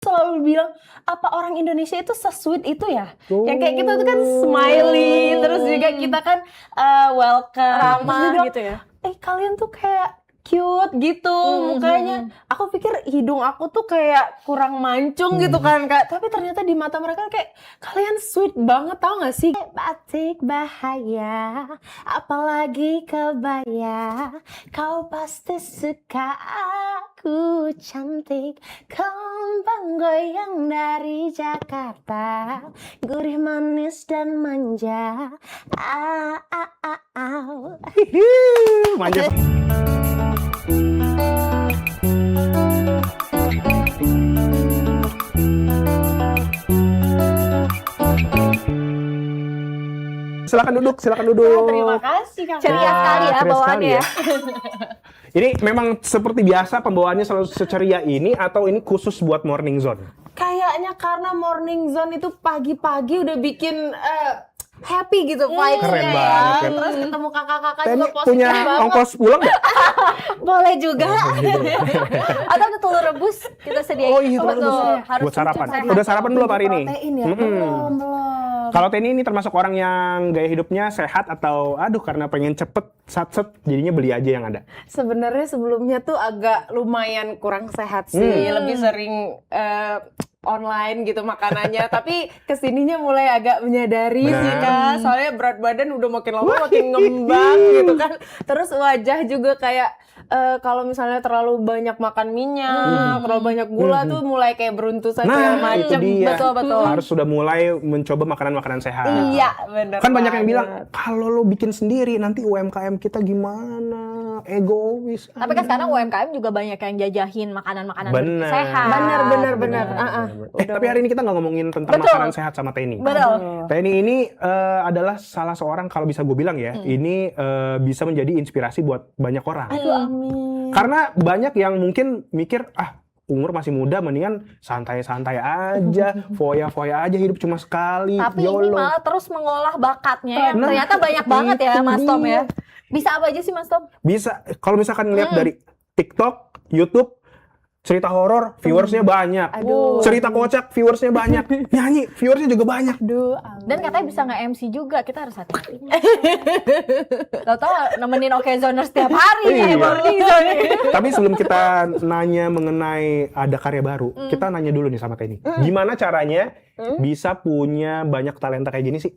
selalu bilang, apa orang Indonesia itu se-sweet itu ya? Yang kayak kita tuh kan smiley, terus juga kita kan welcome, ramah bilang, gitu ya. Kalian tuh kayak cute gitu mukanya. Aku pikir hidung aku tuh kayak kurang mancung gitu kan Kak. Tapi ternyata di mata mereka kayak kalian sweet banget, tau gak sih? Batik bahaya, apalagi kebaya. Kau pasti suka aku cantik, kembang goyang dari Jakarta, gurih manis dan manja. Manja. Silakan duduk. Terima kasih Kak. Ceria sekali ya ceria bawaannya sekali ya. Ini memang seperti biasa pembawaannya selalu seceria ini atau ini khusus buat Morning Zone? Kayaknya karena Morning Zone itu pagi-pagi udah bikin happy gitu vibes-nya Keren ya. banget ya. Terus ketemu kakak-kakak Teni juga positif punya banget. ongkos pulang nggak? Boleh juga. Atau ada telur rebus kita sediain. Oh iya, telur Betul, rebus. harus Buat sarapan. sehat. Udah sarapan belum hari ini? Protein ya? Mm-mm. Belum. Kalau Teni ini termasuk orang yang gaya hidupnya sehat atau aduh karena pengen cepet satset jadinya beli aja yang ada? Sebenarnya sebelumnya tuh agak lumayan kurang sehat sih. Lebih sering online gitu makanannya. Tapi kesininya mulai agak menyadari Benar. sih Kak. Soalnya berat badan udah makin lama makin ngembang gitu kan. Terus wajah juga kayak kalau misalnya terlalu banyak makan minyak, terlalu banyak gula tuh mulai kayak beruntusan segala Nah, itu macem. dia. Betul. Harus sudah mulai mencoba makanan-makanan sehat. Iya, benar. Kan banyak yang bilang, banget. kalau lo bikin sendiri nanti UMKM kita gimana? Egois. Tapi kan sekarang UMKM juga banyak yang jajahin makanan-makanan Bener. sehat. Bener. Tapi hari ini kita nggak ngomongin tentang Betul. makanan sehat sama Teni. Betul. Teni ini adalah salah seorang, kalau bisa gue bilang ya, ini bisa menjadi inspirasi buat banyak orang. Aduh, amin. Karena banyak yang mungkin mikir, umur masih muda, mendingan santai-santai aja, foya-foya aja, hidup cuma sekali, Tapi ini YOLO. malah terus mengolah bakatnya. Nah, Ternyata banyak banget ya itu Mas Tom dia. ya. Bisa apa aja sih Mas Tom? Bisa, kalau misalkan ngeliat dari TikTok, YouTube, cerita horor, viewersnya banyak. Aduh. Cerita kocak, viewersnya banyak. Nyanyi, viewersnya juga banyak. Aduh, amin. Dan katanya bisa nge-MC juga, kita harus hati-hati. Tau-tau nemenin Okezoners setiap hari Iya. nih, Morning Zone. Tapi sebelum kita nanya mengenai ada karya baru, kita nanya dulu nih sama Teni. Gimana caranya bisa punya banyak talenta kayak gini sih?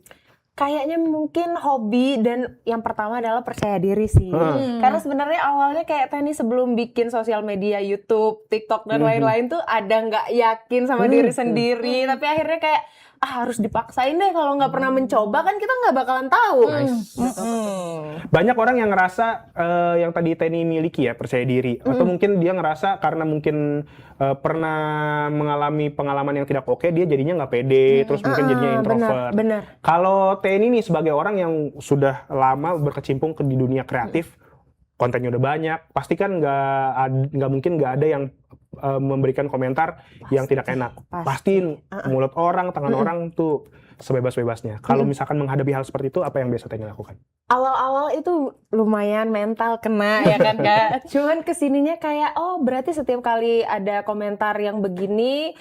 Kayaknya mungkin hobi dan yang pertama adalah percaya diri sih. Karena sebenarnya awalnya kayak Teni sebelum bikin sosial media, YouTube, TikTok dan lain-lain tuh ada nggak yakin sama diri sendiri. Tapi akhirnya kayak harus dipaksain deh, kalau nggak pernah mencoba kan kita nggak bakalan tahu. Banyak orang yang ngerasa yang tadi Teni miliki ya, percaya diri. Atau mungkin dia ngerasa karena mungkin pernah mengalami pengalaman yang tidak oke, dia jadinya nggak pede, terus mungkin jadinya introvert. Benar. Kalau Teni nih sebagai orang yang sudah lama berkecimpung di dunia kreatif, kontennya udah banyak, pasti kan nggak mungkin nggak ada yang memberikan komentar yang tidak enak. Pasti mulut orang, tangan orang tuh sebebas-bebasnya. Kalau misalkan menghadapi hal seperti itu, apa yang biasa Teni lakukan? Awal-awal itu lumayan mental kena ya kan Kak. Cuman kesininya kayak berarti setiap kali ada komentar yang begini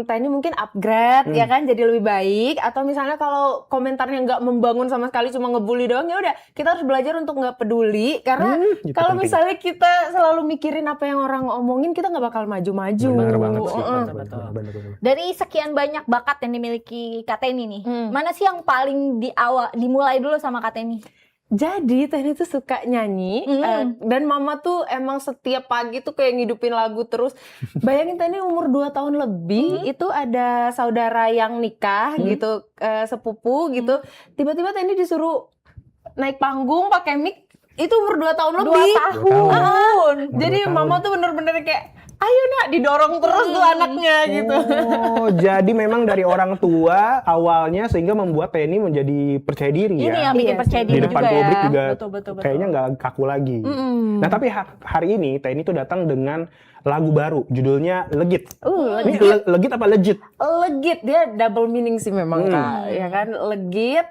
Teni mungkin upgrade ya kan, jadi lebih baik. Atau misalnya kalau komentarnya nggak membangun sama sekali, cuma ngebully doang, ya udah kita harus belajar untuk nggak peduli. Karena Itu kalau penting. misalnya kita selalu mikirin apa yang orang omongin, kita nggak bakal maju-maju. Benar banget sih. Benar. Dari sekian banyak bakat yang dimiliki Kak Teni nih, mana sih yang paling dimulai dulu sama Kak Teni? Jadi Teni tuh suka nyanyi dan mama tuh emang setiap pagi tuh kayak ngidupin lagu terus. Bayangin Teni umur 2 tahun lebih itu ada saudara yang nikah gitu, sepupu gitu. Tiba-tiba Teni disuruh naik panggung pakai mic, itu umur 2 tahun lebih. 2 tahun. Jadi 2 mama tuh bener-bener kayak ayo nak, didorong terus tuh anaknya gitu. Oh, jadi memang dari orang tua awalnya sehingga membuat Teni menjadi percaya diri Ini ya. yang bikin Iya percaya sih. diri Di depan juga publik ya. juga Betul. kayaknya nggak kaku lagi. Nah, tapi hari ini Teni tuh datang dengan lagu baru, judulnya Legit. Ini legit apa legit? Legit, dia double meaning sih memang Kak, ya kan, legit,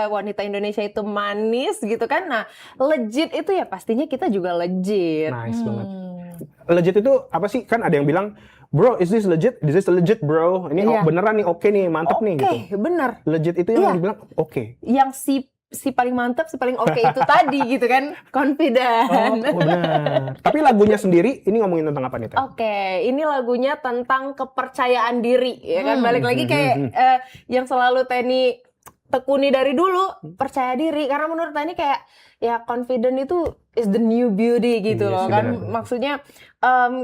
wanita Indonesia itu manis gitu kan. Nah, legit itu ya pastinya kita juga legit. Nice banget. Legit itu apa sih? Kan ada yang bilang bro, is this legit? Is this legit, bro? Ini Iya. beneran nih, oke nih, mantep nih gitu. Oke, bener. Legit itu yang Iya. dibilang oke. Yang si paling mantap, si paling oke itu tadi gitu kan, confident. Oh, benar. Tapi lagunya sendiri ini ngomongin tentang apa nih, Teh? Oke, ini lagunya tentang kepercayaan diri, ya kan? Balik lagi kayak yang selalu Tenny tekuni dari dulu, percaya diri. Karena menurut Tenny kayak ya confident itu is the new beauty gitu Iya loh sih, kan. benar. Maksudnya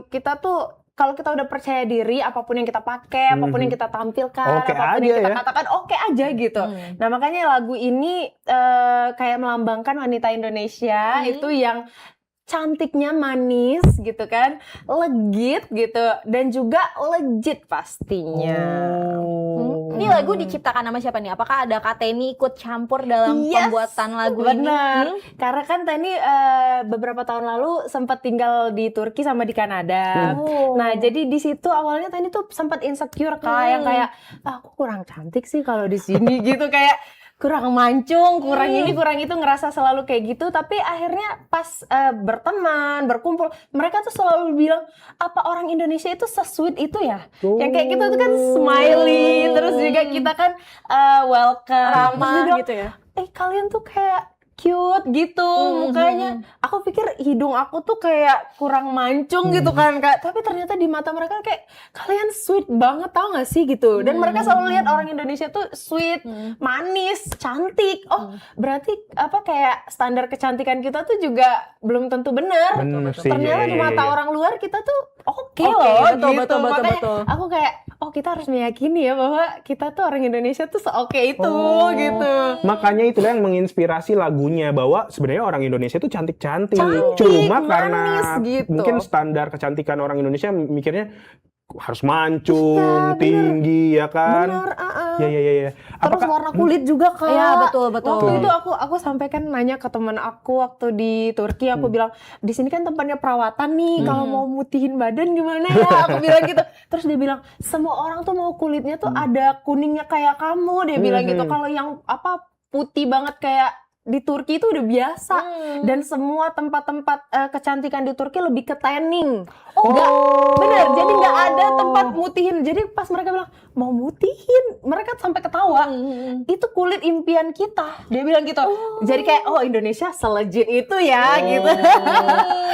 kita tuh kalau kita udah percaya diri, apapun yang kita pakai, apapun yang kita tampilkan, Oke apapun aja yang kita ya. katakan, oke aja gitu. Nah makanya lagu ini kayak melambangkan wanita Indonesia itu yang cantiknya manis gitu kan, legit gitu, dan juga legit pastinya. Ini lagu diciptakan sama siapa nih? Apakah ada Kak Tenny ikut campur dalam Yes, pembuatan lagu ini? benar. Karena kan Tenny beberapa tahun lalu sempat tinggal di Turki sama di Kanada. Nah, jadi di situ awalnya Tenny tuh sempat insecure yang kayak aku kurang cantik sih kalau di sini gitu, kayak kurang mancung, kurang ini, kurang itu, ngerasa selalu kayak gitu. Tapi akhirnya pas berteman, berkumpul, mereka tuh selalu bilang, apa orang Indonesia itu se-sweet itu ya? Yang kayak gitu tuh kan smiley, terus juga kita kan welcome, terus dia Ramah bilang, gitu ya. kalian tuh kayak cute gitu mukanya. Aku pikir hidung aku tuh kayak kurang mancung gitu kan Kak. Tapi ternyata di mata mereka kayak kalian sweet banget, tau gak sih gitu. Dan mereka selalu lihat orang Indonesia tuh sweet, manis, cantik. Oh, berarti apa kayak standar kecantikan kita tuh juga belum tentu benar. Bener sih, Ternyata iya, di iya, mata iya. orang luar kita tuh oke Oke, loh betul, gitu. betul, Makanya betul. aku kayak kita harus meyakini ya bahwa kita tuh orang Indonesia tuh seoke itu gitu. Makanya itulah yang menginspirasi lagunya, bahwa sebenarnya orang Indonesia itu cantik-cantik. Cantik, Cuma manis karena gitu. mungkin standar kecantikan orang Indonesia mikirnya harus mancung, Iya, bener. tinggi ya kan. Bener, Ya. Terus warna kulit juga Kak. Iya, betul, betul. Waktu itu aku sampai kan nanya ke teman aku waktu di Turki, aku bilang, di sini kan tempatnya perawatan nih, kalau mau mutihin badan gimana ya? Aku bilang gitu. Terus dia bilang, semua orang tuh mau kulitnya tuh ada kuningnya kayak kamu. Dia bilang gitu, kalau yang apa putih banget kayak di Turki itu udah biasa. Dan semua tempat-tempat kecantikan di Turki lebih ke tanning. Bener, jadi nggak ada tempat mutihin. Jadi pas mereka bilang mau mutihin, mereka sampai ketawa. Itu kulit impian kita. Dia bilang gitu. Jadi kayak Indonesia selejit itu ya gitu.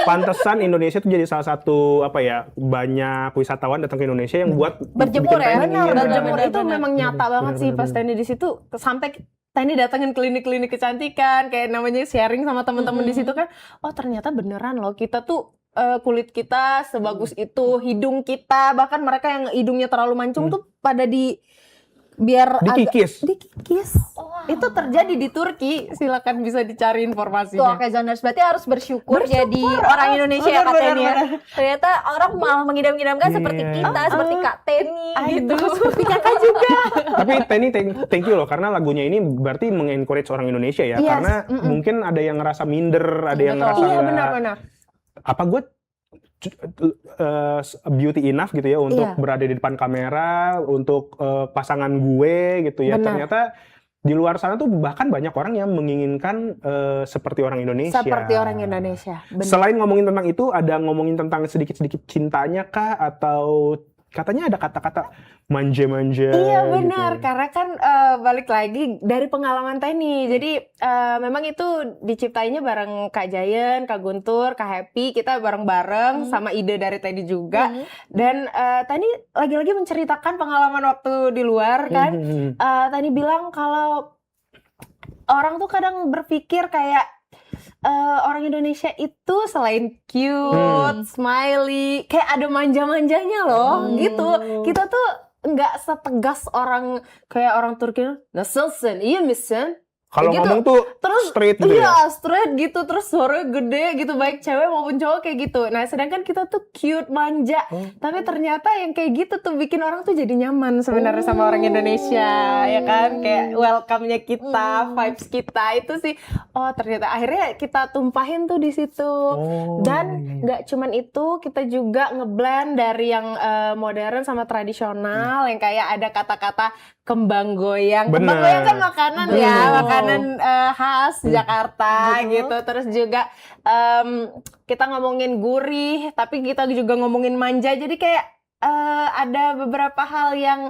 Pantesan Indonesia tuh jadi salah satu banyak wisatawan datang ke Indonesia yang buat Berjemur bikin ya? tanning, Benar, iya. berjemur itu benar. memang nyata banget sih pas Tenny di situ. Sampai Tenny datengin klinik-klinik kecantikan, kayak namanya sharing sama teman-teman di situ kan. Oh ternyata beneran loh, kita tuh kulit kita sebagus itu, hidung kita, bahkan mereka yang hidungnya terlalu mancung tuh pada biar Dikikis. dikikis. Itu terjadi di Turki. Silakan bisa dicari Tuh, informasinya. oke Zoners, berarti harus bersyukur jadi orang Indonesia ya Kak Tenny ya. Ternyata orang malah mengidam-idamkan seperti kita, seperti Kak Tenny gitu. Seperti kakak juga. Tapi Tenny, thank you loh, karena lagunya ini berarti mengencourage orang Indonesia ya. Yes, Karena mungkin ada yang ngerasa minder, ada yang ngerasa Iya nggak- benar-benar. apa gue beauty enough gitu ya untuk Iya. berada di depan kamera, untuk pasangan gue gitu ya. Benar. Ternyata di luar sana tuh bahkan banyak orang yang menginginkan seperti orang Indonesia. Seperti orang Indonesia. Benar. Selain ngomongin tentang itu, ada ngomongin tentang sedikit-sedikit cintanya kah? Atau katanya ada kata-kata manja-manja Iya benar, gitu. karena kan balik lagi dari pengalaman Tenny. Jadi memang itu diciptainya bareng Kak Jayen, Kak Guntur, Kak Happy. Kita bareng-bareng sama ide dari Tenny juga. Dan Tenny lagi-lagi menceritakan pengalaman waktu di luar kan. Tenny bilang kalau orang tuh kadang berpikir kayak orang Indonesia itu selain cute, smiley, kayak ada manja-manjanya loh gitu. Kita tuh nggak setegas orang kayak orang Turki. Nasılsın, iyi misin? Kalau Kayak gitu. ngomong tuh Terus straight gitu iya, ya. straight gitu, terus suaranya gede gitu, baik cewek maupun cowok kayak gitu. Nah, sedangkan kita tuh cute, manja. Tapi ternyata yang kayak gitu tuh bikin orang tuh jadi nyaman sebenarnya sama orang Indonesia, ya kan? Kayak welcome-nya kita, vibes kita itu sih. Oh, ternyata akhirnya kita tumpahin tuh di situ. Dan nggak cuman itu, kita juga ngeblend dari yang modern sama tradisional, yang kayak ada kata-kata kembang goyang. Bener. Kembang goyang kan makanan ya, makanan khas Jakarta gitu. Terus juga kita ngomongin gurih, tapi kita juga ngomongin manja. Jadi kayak ada beberapa hal yang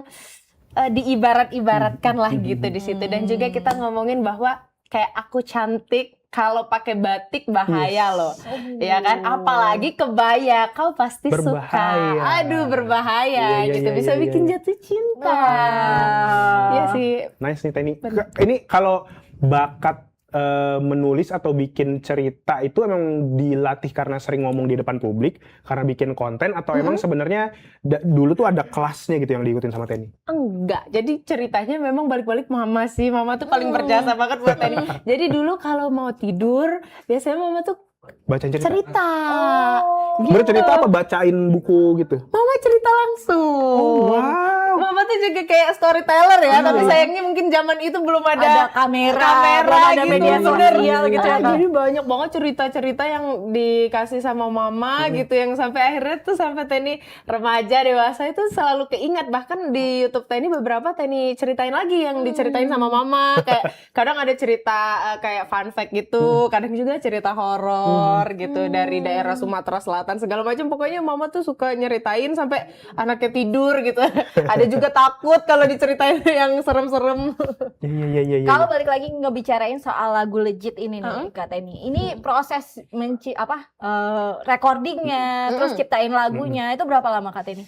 diibarat-ibaratkan lah gitu di situ, dan juga kita ngomongin bahwa kayak aku cantik kalau pakai batik bahaya loh, ya kan? Apalagi kebaya, kau pasti suka. Berbahaya. Aduh berbahaya Iya, gitu, iya, bisa iya, bikin iya. jatuh cinta. Wow. Iya sih. Nice nih Teni. Ini kalau bakat menulis atau bikin cerita itu emang dilatih karena sering ngomong di depan publik, karena bikin konten, atau emang sebenarnya dulu tuh ada kelasnya gitu yang diikutin sama Teni? Enggak, jadi ceritanya memang balik-balik mama sih. Mama tuh paling berjasa banget buat Teni. Jadi dulu kalau mau tidur, biasanya mama tuh Bacain cerita? cerita. Bercerita apa? Bacain buku gitu? Mama cerita langsung. Oh, wow. Mama tuh juga kayak storyteller ya, tapi sayangnya mungkin zaman itu belum Ada ada kamera, belum ada gitu, media bener. sosial gitu ya, Kak. Jadi banyak banget cerita-cerita yang dikasih sama mama gitu, yang sampai akhirnya tuh sampai Teni remaja dewasa itu selalu keingat. Bahkan di YouTube Teni beberapa Teni ceritain lagi yang diceritain sama mama. Kayak kadang ada cerita kayak fun fact gitu, kadang juga cerita horor gitu dari daerah Sumatera Selatan segala macam. Pokoknya mama tuh suka nyeritain sampai anaknya tidur gitu. Ada juga takut kalau diceritain yang serem-serem. Iya. Kalau balik lagi ngebicarain soal lagu Legit ini nih, Kak Teni. Ini proses recordingnya, terus ciptain lagunya, itu berapa lama, Kak Teni?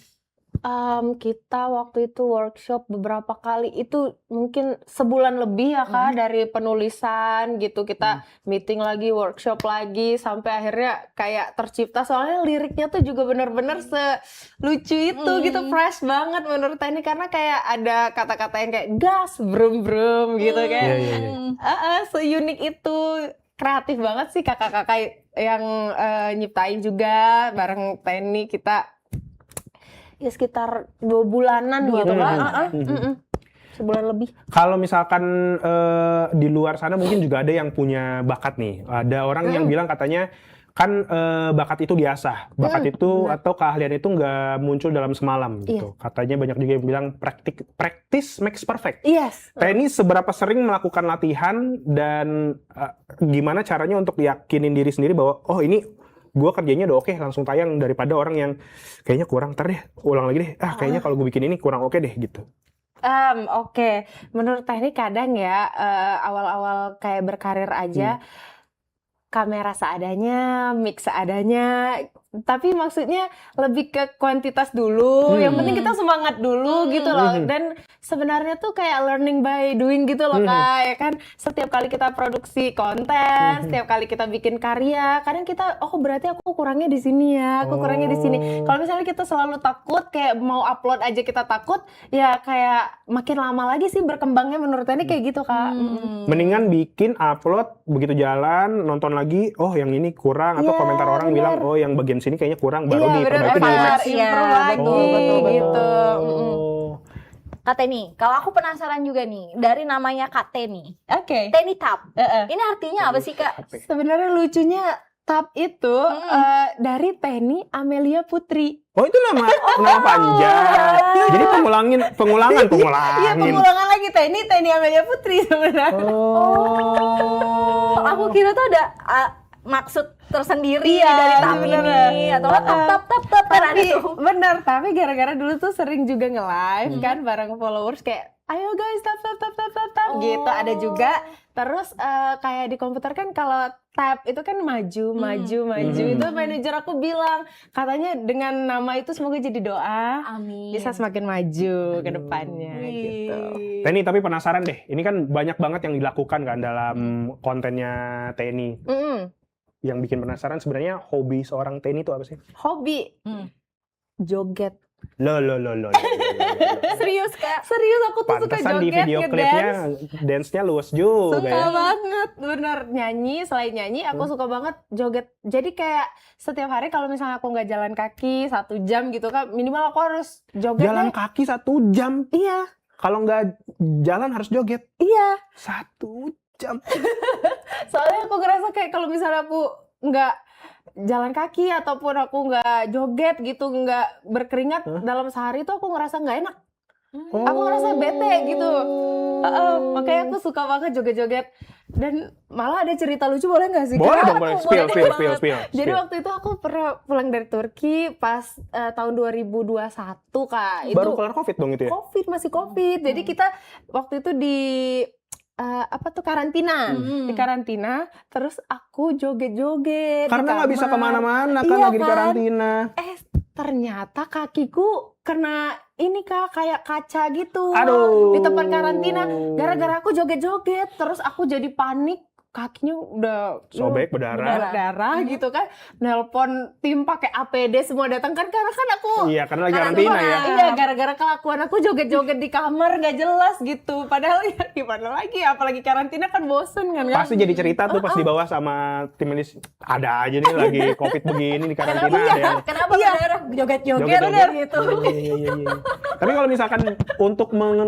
Kita waktu itu workshop beberapa kali, itu mungkin sebulan lebih ya Kak, dari penulisan gitu. Kita meeting lagi, workshop lagi, sampai akhirnya kayak tercipta. Soalnya liriknya tuh juga bener-bener selucu itu gitu, fresh banget menurut Teni, karena kayak ada kata-kata yang kayak gas, brum gitu kayak Iya. seunik itu. Kreatif banget sih kakak-kakak yang nyiptain juga bareng Teni. Kita ya sekitar 2 bulanan gitu kan. Sebulan lebih. Kalau misalkan di luar sana mungkin juga ada yang punya bakat nih. Ada orang yang bilang katanya kan bakat itu diasah. Bakat itu atau keahlian itu nggak muncul dalam semalam gitu. Katanya banyak juga yang bilang practice makes perfect. Yes. Teni seberapa sering melakukan latihan dan gimana caranya untuk yakinin diri sendiri bahwa oh ini gue kerjanya udah oke, langsung tayang, daripada orang yang kayaknya kurang, ntar deh ulang lagi deh, kayaknya kalau gue bikin ini kurang oke deh gitu. Oke. Menurut Teni kadang ya awal-awal kayak berkarir aja kamera seadanya, mic seadanya, tapi maksudnya lebih ke kuantitas dulu. Yang penting kita semangat dulu gitu loh. Dan sebenarnya tuh kayak learning by doing gitu loh Kak, ya kan. Setiap kali kita produksi konten, setiap kali kita bikin karya, kadang kita berarti aku kurangnya di sini ya, aku kurangnya di sini. Kalau misalnya kita selalu takut kayak mau upload aja kita takut, ya kayak makin lama lagi sih berkembangnya menurut Teni kayak gitu Kak. Mendingan bikin, upload, begitu jalan, nonton lagi, oh yang ini kurang, atau komentar orang bilang, oh yang bagian sini kayaknya kurang, baru diperbaiki di next. Improve lagi gitu. Kak Teni, kalau aku penasaran juga nih, dari namanya Kak Teni, Oke. Teni Tap, ini artinya apa sih Kak? Sebenarnya lucunya Tap itu dari Teni Amelia Putri. Oh itu nama panjang. Jadi pengulangan. Iya, pengulangan lagi Teni Amelia Putri sebenarnya. Aku kira tuh ada maksud tersendiri dari Tap ini, atau tap kan ada tuh. Bener, tapi gara-gara dulu tuh sering juga nge-live kan bareng followers kayak ayo guys tap gitu. Ada juga terus kayak di komputer kan kalau tap itu kan maju. Itu manajer aku bilang katanya dengan nama itu semoga jadi doa, Amin. bisa semakin maju ke depannya gitu. Teni, tapi penasaran deh, ini kan banyak banget yang dilakukan kan dalam kontennya Teni. Yang bikin penasaran sebenarnya hobi seorang Teni itu apa sih? Hobi joget. Lo. Serius Kak? Serius, aku tuh suka Pantesan di joget, video ngedance. klipnya dance-nya luas juga Suka ya. banget, bener. Nyanyi, selain nyanyi aku suka banget joget. Jadi kayak setiap hari kalau misalnya aku nggak jalan kaki 1 jam gitu kan, minimal aku harus joget Jalan deh. kaki 1 jam. Iya, Kalau nggak jalan harus joget. iya. 1 jam. Soalnya aku ngerasa kayak kalau misalnya aku nggak jalan kaki ataupun aku nggak joget gitu, nggak berkeringat dalam sehari itu aku ngerasa nggak enak. Aku ngerasa bete gitu. Makanya aku suka banget joget-joget. Dan malah ada cerita lucu, boleh nggak sih? Boleh Kak? dong, boleh. Spill. Jadi waktu itu aku pernah pulang dari Turki pas tahun 2021 Kak. Itu Baru kelar COVID dong itu ya? masih COVID. Jadi kita waktu itu di apa tuh karantina. Di karantina, terus aku joget-joget. Karena di nggak bisa kamar. kemana-mana kan Iya lagi di kan? karantina. Ternyata kakiku kena ini Kak, kayak kaca gitu. Aduh. Di tempat karantina. Gara-gara aku joget-joget, terus aku jadi panik. Kakinya udah Sobek, berdarah. gitu kan. Nelpon tim pakai APD semua datang kan, karena kan aku Iya, karena lagi karantina ya. Iya, gara-gara kelakuan aku joget-joget di kamar nggak jelas gitu. Padahal ya gimana lagi, apalagi karantina kan bosen kan. Pasti jadi cerita tuh pas di bawah sama tim medis. Ada aja nih lagi COVID begini di karantina. Ada yang Kenapa berdarah joget-joget joget-joget. gitu? Iya. Tapi kalau misalkan untuk bukan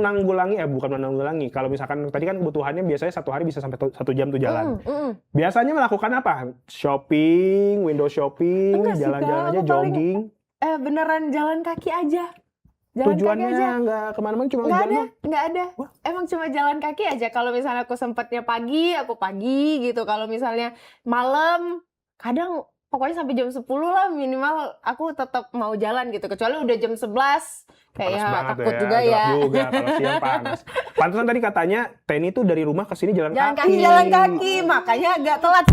menanggulangi, kalau misalkan tadi kan kebutuhannya biasanya satu hari bisa sampai 1 jam tuh jalan. Biasanya melakukan apa? Shopping, window shopping, Enggak sih, jalan-jalan Kak. aja, Aku paling- jogging. Beneran jalan kaki aja. Jalan Tujuannya kaki aja. nggak kemana-mana, cuma Nggak ada. Wah. Emang cuma jalan kaki aja. Kalau misalnya aku sempatnya pagi, aku pagi gitu. Kalau misalnya malam, kadang pokoknya sampai jam 10 lah minimal aku tetap mau jalan gitu. Kecuali udah jam 11, kayak panas banget takut ya, juga gelap ya. juga kalau siang panas. Pantesan tadi katanya Teni tuh dari rumah ke sini jalan kaki. Jalan kaki, makanya agak telat.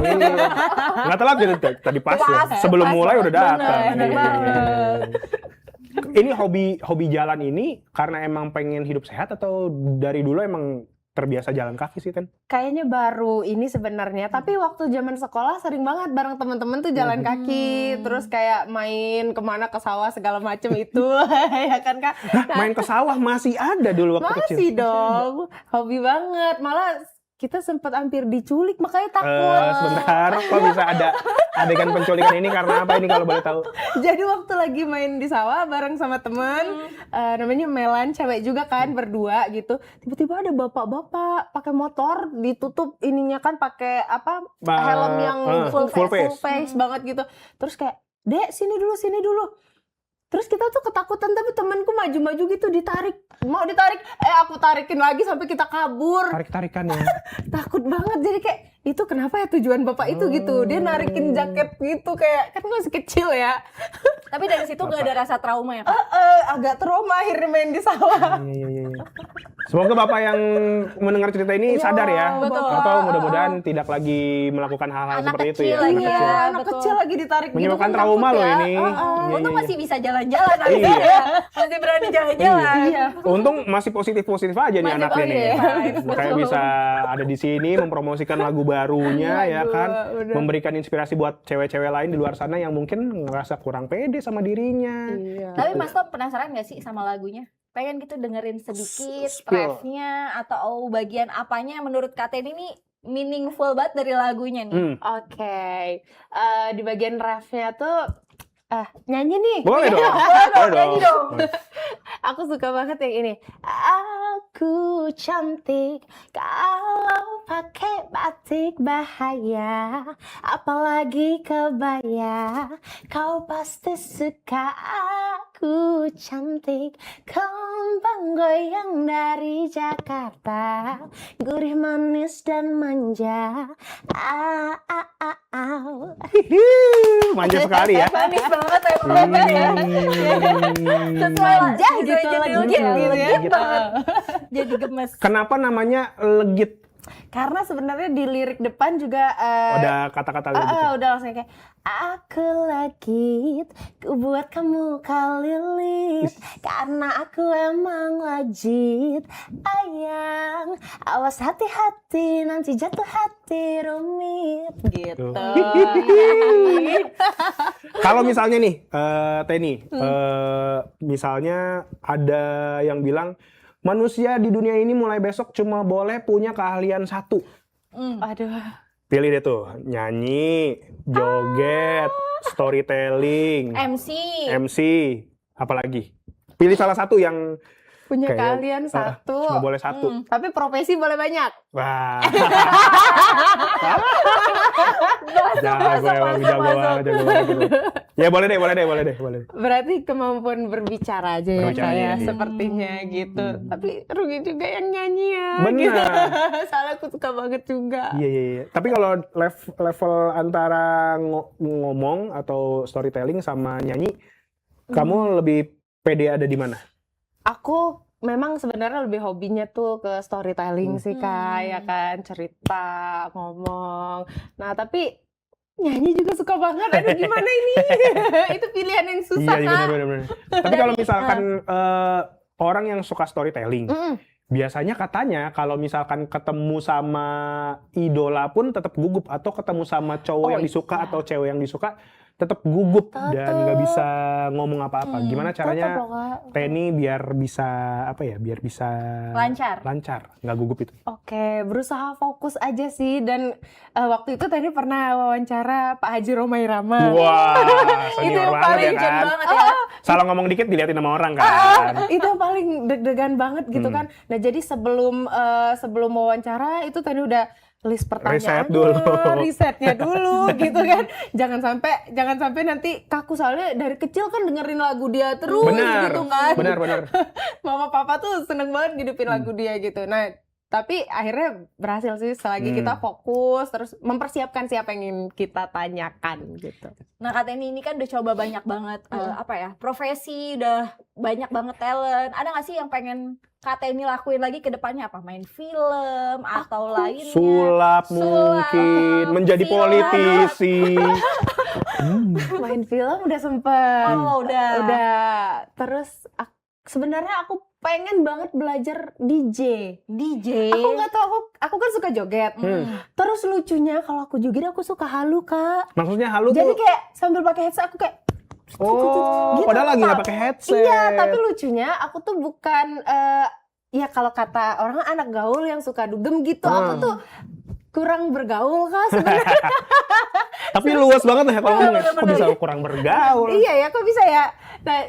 Nggak telat gitu tadi pas ya. Pas, Sebelum pas. mulai udah datang. Bener Iya. banget. Ini hobi jalan ini karena emang pengen hidup sehat atau dari dulu emang terbiasa jalan kaki sih, Ten? Kayaknya baru ini sebenarnya, tapi waktu zaman sekolah sering banget bareng temen-temen tuh jalan kaki, terus kayak main kemana ke sawah segala macem itu, ya kan Kak? Main ke sawah masih ada dulu waktu kecil. Masih dong, hobi banget, malah kita sempat hampir diculik makanya takut. Sebentar, kok bisa ada adegan penculikan ini karena apa ini kalau boleh tahu? Jadi waktu lagi main di sawah bareng sama temen, namanya Melan, cewek juga kan, berdua gitu. Tiba-tiba ada bapak-bapak pakai motor, ditutup ininya kan pakai apa? Helm yang full face banget gitu. Terus kayak, "Dek, sini dulu." Terus kita tuh ketakutan, tapi temanku maju-maju gitu, mau ditarik, aku tarikin lagi sampai kita kabur. Tarik-tarikan ya. Takut banget, jadi kayak itu kenapa ya tujuan bapak itu gitu, dia narikin jaket gitu, kayak kan masih kecil ya. Tapi dari situ nggak ada rasa trauma ya, Kak? Agak trauma akhirnya main di sawah. Iya. Semoga bapak yang mendengar cerita ini sadar ya, betul. atau mudah-mudahan tidak lagi melakukan hal-hal Anak seperti itu kecil ya. lagi Anak ya. kecil. Anak betul. kecil lagi ditarik gitu Menyebabkan kan trauma takut loh ya. ini. Iya, Untung iya. masih bisa jalan-jalan habis Iya. itu ya. Masih berani jalan-jalan. Iya. Untung masih positif aja nih Masih anaknya nih. positif. Makanya bisa ada di sini mempromosikan lagu barunya ya Aduh, kan. udah. Memberikan inspirasi buat cewek-cewek lain di luar sana yang mungkin ngerasa kurang pede sama dirinya. Iya. Tapi Mas Tom penasaran nggak sih sama lagunya? Pengen gitu dengerin sedikit Spill. refnya atau bagian apanya menurut Kak Teni ini meaningful banget dari lagunya nih. Oke. Di bagian refnya tuh nyanyi nih. Boleh dong. Nyanyi dong. Aku suka banget yang ini. Aku cantik kalau pakai batik bahaya, apalagi kebaya. Kau pasti suka aku cantik, kembang goyang dari Jakarta, gurih manis dan manja. Manja sekali ya. Manis banget emang ya. Sesuai Manja gitu, judulnya legit gitu ya. legit banget. Jadi gemes. Kenapa namanya legit? Karena sebenarnya di lirik depan juga Ada kata-kata legit. udah langsung kayak aku legit, ku buat kamu kelilit, karena aku emang legit. Ayang, awas hati-hati, nanti jatuh hati rumit gitu. Kalau misalnya nih, Teni, misalnya ada yang bilang manusia di dunia ini mulai besok cuma boleh punya keahlian satu. Aduh. Pilih deh tuh, nyanyi, joget, storytelling, MC. MC, apalagi. Pilih salah satu yang punya Kayak, keahlian satu. Cuma boleh satu. Tapi profesi boleh banyak. Wah. Masuk. jago banget. Ya boleh deh. Berarti kemampuan berbicara aja ya Berbicara, kayak iya. sepertinya gitu. Tapi rugi juga yang nyanyi ya. Benar. Gitu. Soalnya aku suka banget juga. Iya. Tapi kalau level antara ngomong atau storytelling sama nyanyi, kamu lebih pede ada di mana? Aku memang sebenarnya lebih hobinya tuh ke storytelling sih Kak, ya kan, cerita, ngomong. Nah, tapi nyanyi juga suka banget. Aduh gimana ini? Itu pilihan yang susah, Iya, Kak. benar. Tapi kalau misalkan orang yang suka storytelling, biasanya katanya kalau misalkan ketemu sama idola pun tetap gugup, atau ketemu sama cowok yang disuka atau cewek yang disuka tetap gugup dan nggak bisa ngomong apa-apa. Gimana caranya Tetep loh, Kak. Teni biar bisa biar bisa lancar, nggak gugup itu? Oke, berusaha fokus aja sih. Dan waktu itu Teni pernah wawancara Pak Haji Roma Irama. Wah, Itu senior yang banget paling ya kan? banget ya. Salah ngomong dikit diliatin sama orang kan? Itu yang paling deg-degan banget gitu kan. Nah, jadi sebelum wawancara itu Teni udah list pertanyaannya, risetnya dulu gitu kan. Jangan sampai nanti kaku, soalnya dari kecil kan dengerin lagu dia terus gitu kan. Benar. Mama papa tuh seneng banget ngidupin lagu dia gitu. Nah, tapi akhirnya berhasil sih selagi kita fokus terus mempersiapkan siapa yang ingin kita tanyakan gitu. Nah, Kak Teni ini kan udah coba banyak banget profesi, udah banyak banget talent. Ada nggak sih yang pengen Kak Teni lakuin lagi ke depannya, apa? Main film atau lainnya? Sulap mungkin, menjadi silat. politisi. Main film udah sempet. Oh, udah. Terus sebenarnya aku pengen banget belajar DJ. Aku nggak tahu, aku kan suka joget. Terus lucunya kalau aku joget aku suka halu, Kak. Maksudnya halu Jadi tuh? kayak sambil pakai headset aku kayak gitu. Padahal lagi nggak pakai headset. Iya, tapi lucunya aku tuh bukan ya kalau kata orang anak gaul yang suka dugem gitu. Aku tuh kurang bergaul Kak sebenarnya. Tapi luas banget ya kalau ngomongnya. Kok bisa kurang bergaul? Iya ya, kok bisa ya? Nah,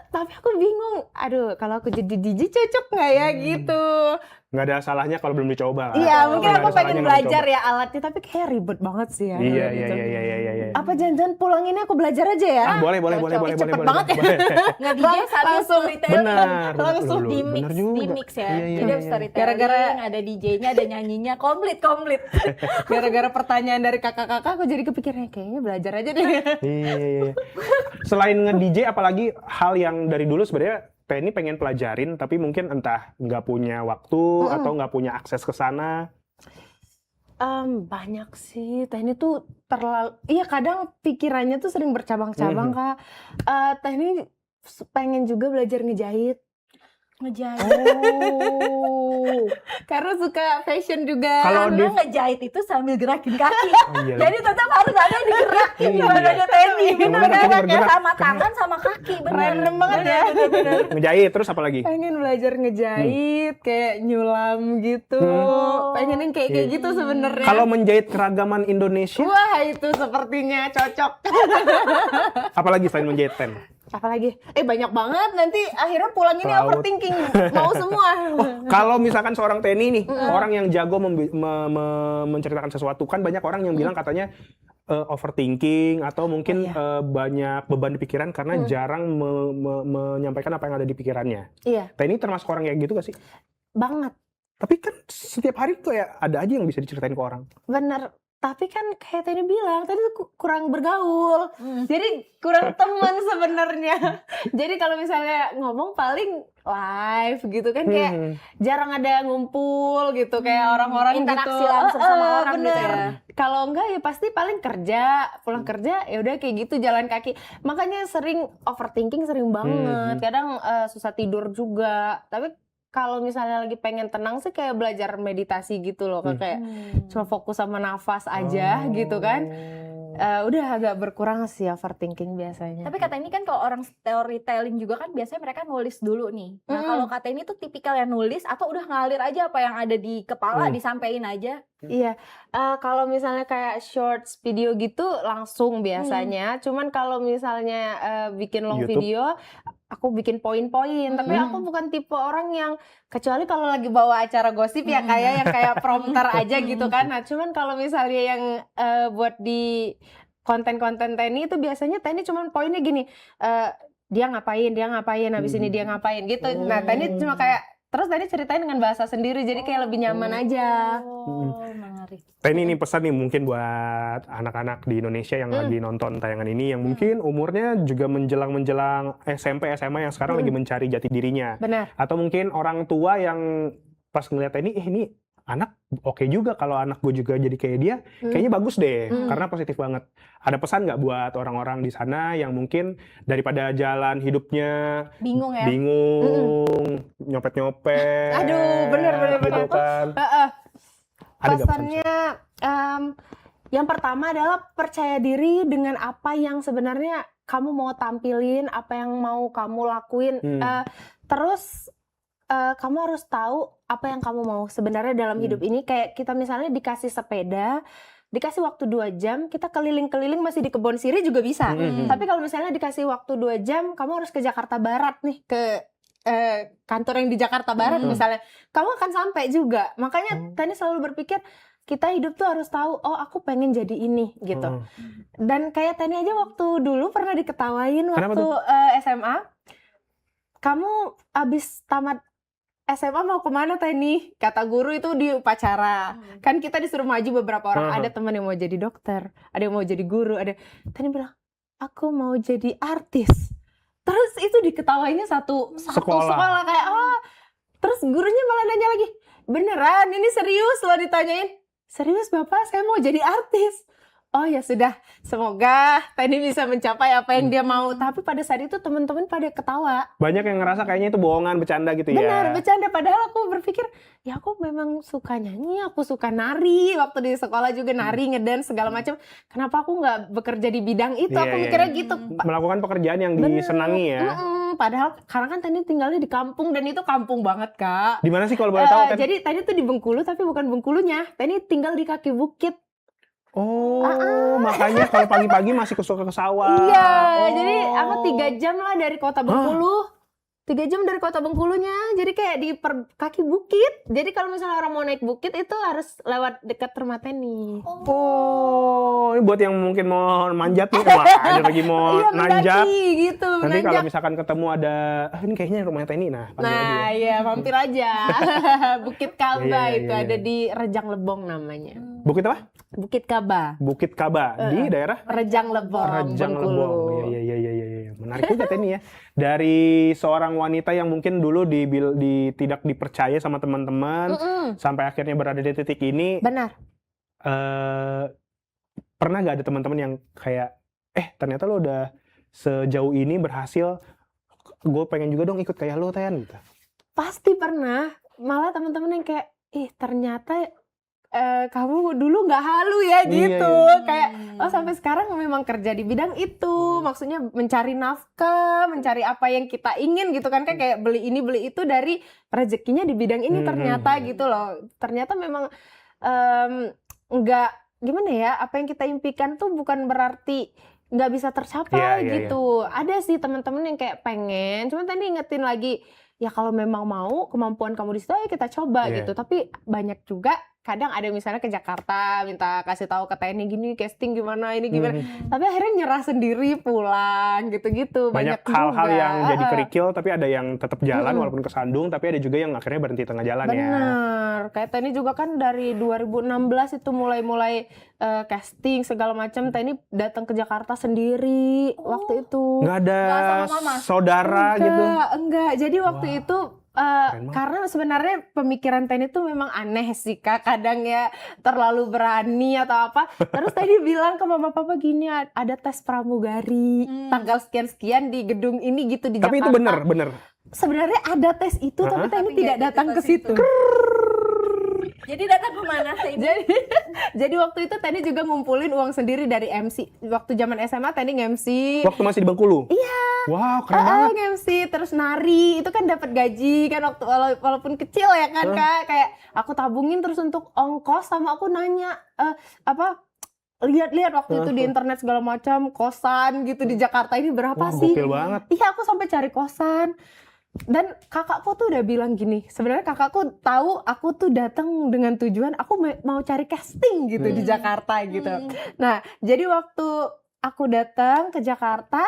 tapi aku bingung. Aduh, kalau aku jadi DJ cocok nggak ya gitu? Nggak ada salahnya kalau belum dicoba lah. Iya, mungkin Nggak aku ada pengen salahnya belajar nggak ya alatnya, tapi kayak ribet banget sih ya. Iya. Apa jangan-jangan pulang ini aku belajar aja ya? Boleh. Cepet banget ya. Nggak DJ sambil Langsung storytelling. Benar. Langsung Loh, di mix, benar juga. di mix ya. Iya. Jadi ada storytelling, Gara-gara- ada DJ-nya, ada nyanyinya, komplit. Gara-gara pertanyaan dari kakak-kakak aku jadi kepikiran kayaknya belajar aja deh. Iya. Selain nge-DJ, apalagi hal yang dari dulu sebenarnya Teni pengen pelajarin, tapi mungkin entah nggak punya waktu atau nggak punya akses ke sana. Banyak sih. Teni tuh terlalu, iya kadang pikirannya tuh sering bercabang-cabang Kak. Teni pengen juga belajar ngejahit. Karena suka fashion juga. Kalau Karena ngejahit itu sambil gerakin kaki. Iya. Jadi tetap harus ada yang digerakin Iya. badannya Teni. Bener, Benar kakinya kayak bergerak. sama tangan sama kaki. Bener. Random banget ya. Ngejahit terus apa lagi? Pengen belajar ngejahit, kayak nyulam gitu. Pengen yang kayak gitu sebenarnya. Kalau menjahit keragaman Indonesia, Wah, itu sepertinya cocok. apalagi selain menjahit Ten? Apalagi? Banyak banget. Nanti akhirnya pulang ini Pelaut. overthinking. Mau semua. Kalau misalkan seorang Teni nih, orang yang jago menceritakan sesuatu, kan banyak orang yang bilang katanya overthinking atau mungkin banyak beban di pikiran karena jarang menyampaikan apa yang ada di pikirannya. Iya, Teni termasuk orang kayak gitu gak sih? banget. Tapi kan setiap hari tuh ya ada aja yang bisa diceritain ke orang. Bener. Tapi kan kayak tadi bilang, tadi tuh kurang bergaul. Jadi kurang teman sebenarnya. Jadi kalau misalnya ngomong paling live gitu kan, kayak jarang ada ngumpul gitu kayak orang-orang Interaksi gitu. langsung sama orang gitu bener. ya. Kalau enggak ya pasti paling kerja, pulang kerja ya udah kayak gitu jalan kaki. Makanya sering overthinking sering banget. Kadang susah tidur juga. Tapi kalau misalnya lagi pengen tenang sih kayak belajar meditasi gitu loh, kayak cuma fokus sama nafas aja gitu kan. Udah agak berkurang sih overthinking biasanya. Tapi kata ini kan kalau orang storytelling juga kan biasanya mereka nulis dulu nih. Nah kalau kata ini tuh tipikal yang nulis atau udah ngalir aja apa yang ada di kepala disampaikan aja? Iya, kalau misalnya kayak shorts video gitu langsung biasanya. Cuman kalau misalnya bikin long YouTube? video, aku bikin poin-poin. Tapi aku bukan tipe orang yang, kecuali kalau lagi bawa acara gosip ya kayak prompter aja gitu kan. Nah cuman kalau misalnya yang buat di konten-konten Teni itu biasanya Teni cuman poinnya gini, dia ngapain, habis ini dia ngapain gitu. Nah Teni cuma kayak, terus tadi ceritain dengan bahasa sendiri, jadi kayak lebih nyaman aja. Menarik. Teni ini pesan nih mungkin buat anak-anak di Indonesia yang lagi nonton tayangan ini, yang mungkin umurnya juga menjelang SMP, SMA yang sekarang lagi mencari jati dirinya. Benar. Atau mungkin orang tua yang pas ngeliat ini anak oke juga, kalau anak gue juga jadi kayak dia, kayaknya bagus deh, karena positif banget. Ada pesan nggak buat orang-orang di sana yang mungkin daripada jalan hidupnya Bingung ya? nyopet-nyopet, Aduh, bener. gitu kan. Ada nggak pesan? Pesannya, yang pertama adalah percaya diri dengan apa yang sebenarnya kamu mau tampilin, apa yang mau kamu lakuin. Terus kamu harus tahu apa yang kamu mau sebenarnya dalam hidup ini. Kayak kita misalnya dikasih sepeda, dikasih waktu 2 jam, kita keliling-keliling masih di Kebon Siri juga bisa. Tapi kalau misalnya dikasih waktu 2 jam, kamu harus ke Jakarta Barat nih, ke kantor yang di Jakarta Barat misalnya, kamu akan sampai juga. Makanya Tani selalu berpikir, kita hidup tuh harus tahu, oh aku pengen jadi ini gitu. Dan kayak Tani aja waktu dulu pernah diketawain waktu SMA, kamu abis tamat SMA mau kemana Tani? Kata guru itu di upacara. Kan kita disuruh maju beberapa orang. Ada teman yang mau jadi dokter, ada yang mau jadi guru, ada. Tani bilang, aku mau jadi artis. Terus itu diketawainnya satu sekolah kayak, terus gurunya malah nanya lagi, beneran ini serius lo ditanyain? Serius Bapak, saya mau jadi artis. Oh ya sudah, semoga Tani bisa mencapai apa yang dia mau. Tapi pada saat itu teman-teman pada ketawa. Banyak yang ngerasa kayaknya itu bohongan, bercanda gitu ya. Benar, bercanda. Padahal aku berpikir, ya aku memang suka nyanyi, aku suka nari. Waktu di sekolah juga nari, ngedance, segala macam. Kenapa aku nggak bekerja di bidang itu? Aku mikirnya gitu. Melakukan pekerjaan yang disenangi ya. Padahal, karena kan Tani tinggalnya di kampung, dan itu kampung banget, Kak. Di mana sih kalau boleh tahu? Jadi Tani tuh di Bengkulu, tapi bukan Bengkulunya. Tani tinggal di kaki bukit. Makanya kalau pagi-pagi masih suka ke sawah. Iya, jadi 3 jam lah dari kota Bengkulu. 3 jam dari kota Bengkulunya, jadi kayak di kaki bukit. Jadi kalau misalnya orang mau naik bukit itu harus lewat dekat rumah Teni. Ini buat yang mungkin mau manjat nih, ada lagi mau nanjak. Gitu, Nanti kalau misalkan ketemu ada, ini kayaknya rumah Teni, iya mampir aja. Bukit Kaba itu ada di Rejang Lebong namanya. Bukit apa? Bukit Kaba. Bukit Kaba di daerah Rejang Lebong, Bengkulu. Iya. Menarik juga Teni ya. Dari seorang wanita yang mungkin dulu tidak dipercaya sama teman-teman, sampai akhirnya berada di titik ini. Benar. Pernah nggak ada teman-teman yang kayak, ternyata lo udah sejauh ini berhasil, gue pengen juga dong ikut kayak lo, Tayan gitu? Pasti pernah. Malah teman-teman yang kayak, ternyata kamu dulu nggak halu ya gitu. Kayak, sampai sekarang memang kerja di bidang itu. Maksudnya mencari nafkah, mencari apa yang kita ingin gitu kan. Kayak beli ini, beli itu dari rezekinya di bidang ini ternyata gitu loh. Ternyata memang nggak, gimana ya, apa yang kita impikan tuh bukan berarti nggak bisa tercapai gitu. Ada sih teman-teman yang kayak pengen, cuman tadi ingetin lagi, ya kalau memang mau, kemampuan kamu di situ ya kita coba gitu. Tapi banyak juga kadang ada misalnya ke Jakarta minta kasih tahu ke Teni gini casting gimana ini gimana, tapi akhirnya nyerah sendiri pulang gitu-gitu. Banyak hal-hal yang jadi kerikil, tapi ada yang tetap jalan walaupun kesandung, tapi ada juga yang akhirnya berhenti tengah jalan. Bener. Kayak Teni juga kan dari 2016 itu mulai casting segala macam. Teni datang ke Jakarta sendiri waktu itu. Nggak ada saudara gitu? Enggak. Jadi waktu itu karena sebenarnya pemikiran Teni tuh memang aneh sih Kak, kadang ya terlalu berani atau apa. Terus Teni bilang ke mama papa gini, ada tes pramugari tanggal sekian-sekian di gedung ini gitu di Jakarta. Tapi itu bener? Sebenarnya ada tes itu, tapi Teni tidak datang ke situ. Jadi datang ke mana? Jadi waktu itu Teni juga ngumpulin uang sendiri dari MC. Waktu zaman SMA Teni nge-MC. Waktu masih di Bengkulu? Iya. Wow, keren banget. Nge-MC terus nari, itu kan dapat gaji kan waktu walaupun kecil ya kan Kak. Kayak aku tabungin terus untuk ongkos, sama aku nanya lihat-lihat waktu itu di internet segala macam kosan gitu di Jakarta ini berapa Wah, sih? gokil banget. Iya, aku sampai cari kosan. Dan kakakku tuh udah bilang gini, sebenarnya kakakku tahu aku tuh datang dengan tujuan aku mau cari casting gitu di Jakarta gitu. Nah, jadi waktu aku datang ke Jakarta,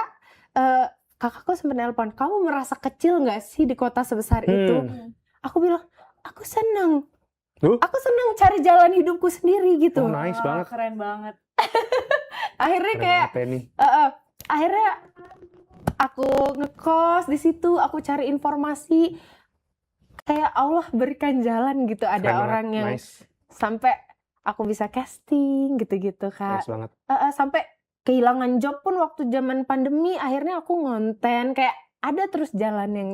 kakakku sempat nelpon, kamu merasa kecil nggak sih di kota sebesar itu? Aku bilang, aku seneng. Aku seneng cari jalan hidupku sendiri gitu. Oh, nice banget. Keren banget. Akhirnya Keren kayak, banget, Penny. akhirnya aku ngekos di situ, aku cari informasi. Kayak Allah berikan jalan gitu. Ada Keren orang banget, yang nice. sampai aku bisa casting gitu-gitu Kak. Nice banget. Sampai kehilangan job pun waktu zaman pandemi, akhirnya aku ngonten. Kayak ada terus jalan yang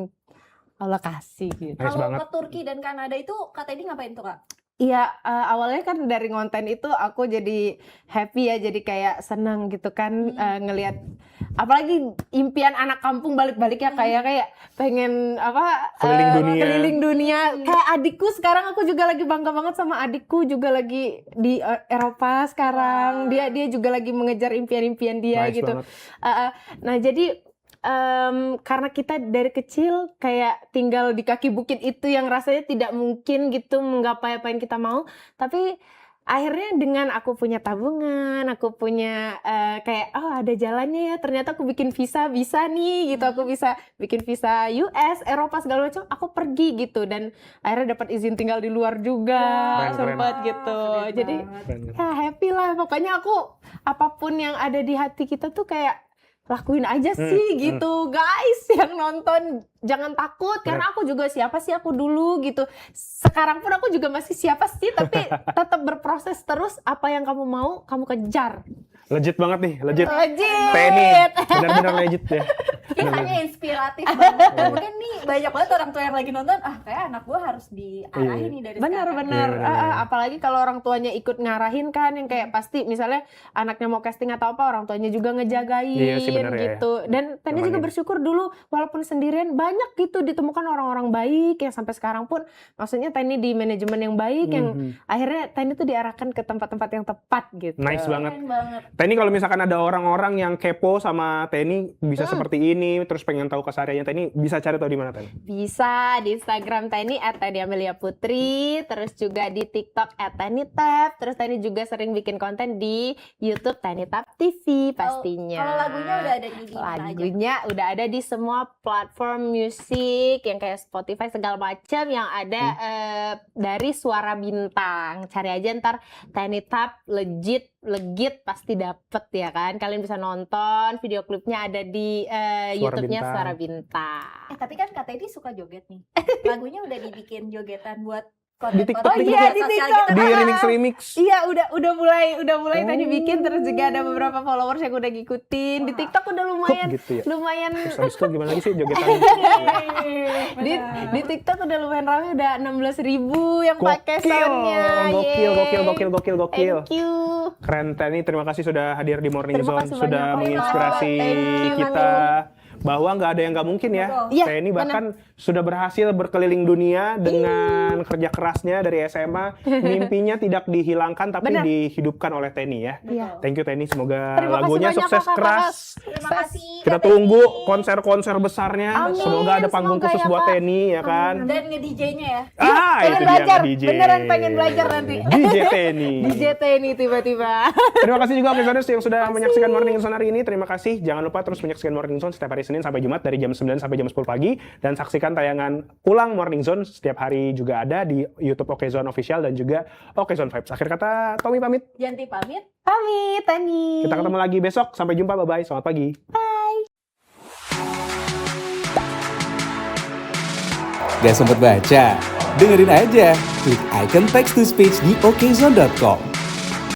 Allah kasih gitu. Nice Kalau banget. ke Turki dan Kanada itu Kak Teddy ngapain tuh Kak? Iya, awalnya kan dari ngonten itu aku jadi happy ya, jadi kayak senang gitu kan ngelihat, apalagi impian anak kampung balik-balik ya kayak pengen apa Keliling dunia. keliling dunia. Kayak adikku sekarang, aku juga lagi bangga banget sama adikku, juga lagi di Eropa sekarang. Dia juga lagi mengejar impian-impian dia Nice gitu. banget. Nah jadi karena kita dari kecil kayak tinggal di kaki bukit itu yang rasanya tidak mungkin gitu menggapai apa yang kita mau, tapi akhirnya dengan aku punya tabungan, aku punya kayak ada jalannya ya, ternyata aku bikin visa bisa nih gitu, aku bisa bikin visa US, Eropa segala macam, aku pergi gitu, dan akhirnya dapat izin tinggal di luar juga, Keren. sempat gitu. Keren Jadi banget. Keren. ya happy lah, pokoknya aku apapun yang ada di hati kita tuh kayak lakuin aja sih gitu. Guys yang nonton jangan takut, karena aku juga siapa sih aku dulu gitu. Sekarang pun aku juga masih siapa sih, tapi tetap berproses terus. Apa yang kamu mau kamu kejar. Legit banget nih, legit. Legit. Penny, benar-benar legit ya. Kisahnya inspiratif banget. Dan mungkin nih banyak banget orang tua yang lagi nonton, kayak anak gue harus diarahin nih dari Benar. sekarang. Iya, benar. Apalagi kalau orang tuanya ikut ngarahin kan, yang kayak pasti misalnya anaknya mau casting atau apa, orang tuanya juga ngejagain Iya sih, benar ya. gitu. Dan Tani juga Nemenin. bersyukur dulu walaupun sendirian banyak gitu ditemukan orang-orang baik yang sampai sekarang pun, maksudnya Tani di manajemen yang baik yang akhirnya Tani tuh diarahkan ke tempat-tempat yang tepat gitu. Nice banget. Keren banget. Tenny, kalau misalkan ada orang-orang yang kepo sama Tenny bisa seperti ini, terus pengen tahu kesehariannya Tenny, bisa cari tahu di mana Tenny? Bisa di Instagram Tani @teddy_amelia_putri, terus juga di TikTok @TanyTap, terus Tani juga sering bikin konten di YouTube TanyTap TV pastinya. Kalau lagunya udah ada di mana aja? Lagunya udah ada di semua platform musik yang kayak Spotify segala macam yang ada dari Suara Bintang. Cari aja ntar TanyTap legit pasti dapet ya kan. Kalian bisa nonton video klipnya, ada di YouTube-nya Bintang. Suara Bintang. Tapi kan Kak Teddy suka joget nih. Lagunya udah dibikin jogetan buat Di TikTok, konten-konten di media TikTok. sosial gitu. Di kan? remix. Iya, udah mulai Tani bikin, terus juga ada beberapa followers yang udah ngikutin. Di TikTok udah lumayan Gitu ya. lumayan Terus habis itu gimana lagi sih jogetan? di TikTok udah lumayan ramai, udah 16.000 yang pakai soundnya. Gokil. Thank you. Keren, Tenny, terima kasih sudah hadir di Morning Terima Zone, kasih sudah banyak, menginspirasi Thank you, kita bahwa nggak ada yang nggak mungkin ya. Betul. Iya, Tenny bahkan sudah berhasil berkeliling dunia dengan kerja kerasnya dari SMA, mimpinya tidak dihilangkan tapi Benar. dihidupkan oleh Tenny ya. Iya. Thank you Tenny, semoga Terima kasih lagunya banyak, sukses Kakak. keras. Terima kasih. Kita Kak tunggu Teddy. konser-konser besarnya. Amin, Semoga ada panggung semoga khusus ya, buat Kak. Tenny ya kan. Dan nge-DJ-nya ya. pengen Itu belajar. dia DJ. Beneran pengen belajar nanti. DJ Tenny. DJ Tani tiba-tiba. Terima kasih juga listeners yang sudah menyaksikan Morning Zone hari ini. Terima kasih. Jangan lupa terus menyaksikan Morning Zone setiap hari Senin sampai Jumat dari jam 9 sampai jam 10 pagi. Dan saksikan tayangan ulang Morning Zone setiap hari juga ada di YouTube Okezone Official dan juga Okezone Vibes. Akhir kata, Tommy pamit. Janti pamit. Pamit, Tani. Kita ketemu lagi besok. Sampai jumpa. Bye-bye. Selamat pagi. Gak sempet baca? Dengerin aja. Klik icon text to speech di okezone.com.